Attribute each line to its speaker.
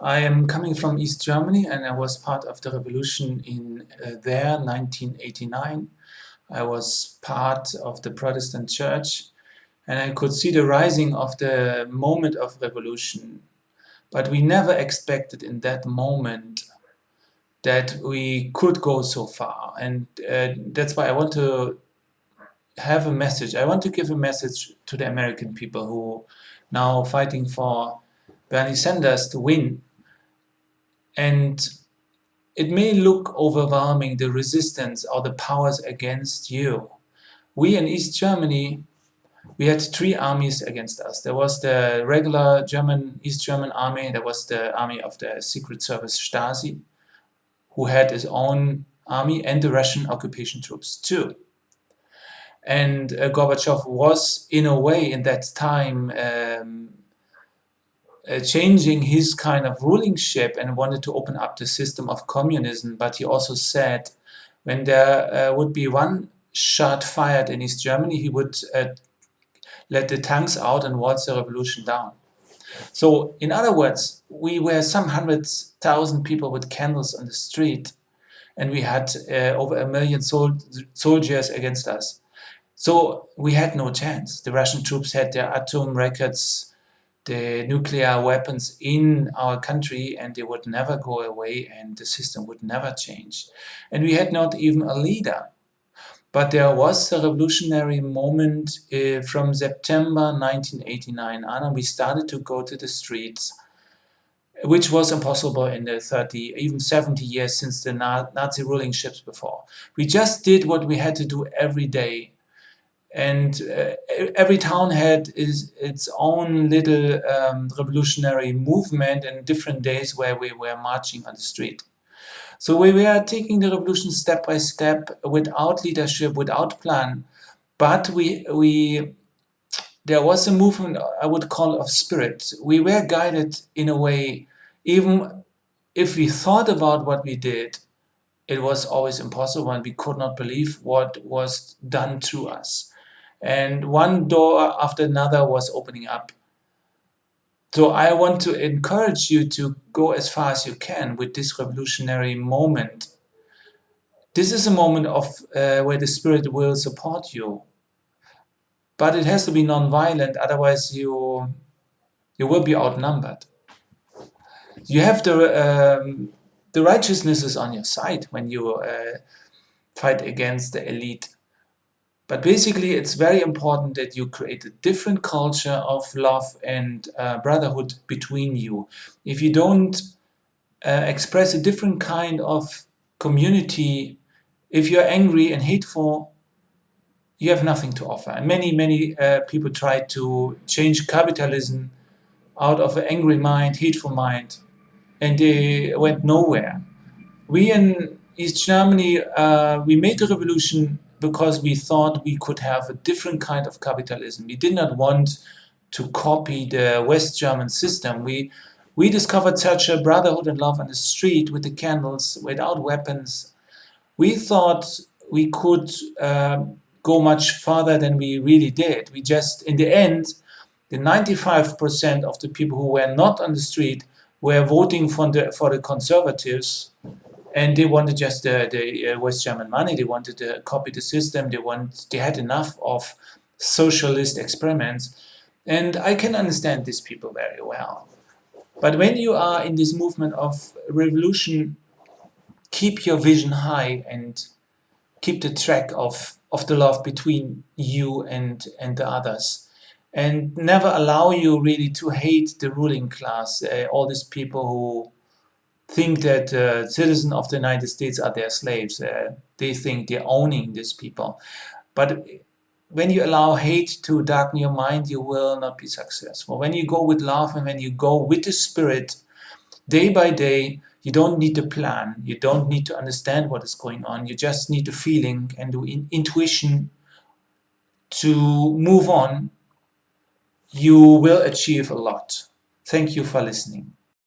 Speaker 1: I am coming from East Germany, and I was part of the revolution in 1989. I was part of the Protestant church, and I could see the rising of the moment of revolution. But we never expected in that moment that we could go so far. And that's why I want to have a message. I want to give a message to the American people who now fighting for Bernie Sanders to win. And it may look overwhelming, the resistance or the powers against you. We in East Germany, we had three armies against us. There was the regular East German army, there was the army of the Secret Service Stasi, who had his own army, and the Russian occupation troops too. And Gorbachev was, in a way, in that time, changing his kind of rulingship and wanted to open up the system of communism. But he also said when there would be one shot fired in East Germany, he would let the tanks out and waltz the revolution down. So, in other words, we were some 100,000 people with candles on the street, and we had over 1 million soldiers against us. So we had no chance. The Russian troops had their atom rockets, the nuclear weapons in our country, and they would never go away, and the system would never change. And we had not even a leader. But there was a revolutionary moment from September 1989 on, and we started to go to the streets, which was impossible in the 30, even 70 years since the Nazi ruling ships before. We just did what we had to do every day. And every town had its own little revolutionary movement and different days where we were marching on the street. So we were taking the revolution step by step, without leadership, without plan. But there was a movement, I would call, of spirit. We were guided in a way, even if we thought about what we did, it was always impossible, and we could not believe what was done to us. And one door after another was opening up. So I want to encourage you to go as far as you can with this revolutionary moment. This is a moment of where the spirit will support you. But it has to be non-violent, otherwise you will be outnumbered. You have the righteousness is on your side when you fight against the elite. But basically, it's very important that you create a different culture of love and brotherhood between you. If you don't express a different kind of community, if you're angry and hateful, you have nothing to offer. And many people try to change capitalism out of an angry mind, hateful mind, and they went nowhere. We in East Germany, we made the revolution because we thought we could have a different kind of capitalism. We did not want to copy the West German system. We discovered such a brotherhood and love on the street with the candles, without weapons. We thought we could go much further than we really did. We just, in the end, the 95% of the people who were not on the street were voting for the conservatives. And they wanted just the West German money. They wanted to copy the system. They had enough of socialist experiments. And I can understand these people very well. But when you are in this movement of revolution, keep your vision high and keep the track of the love between you and the others. And never allow you really to hate the ruling class, all these people who think that citizens of the United States are their slaves. They think they're owning these people. But when you allow hate to darken your mind, you will not be successful. When you go with love and when you go with the spirit, day by day, you don't need a plan. You don't need to understand what is going on. You just need a feeling and the intuition to move on. You will achieve a lot. Thank you for listening.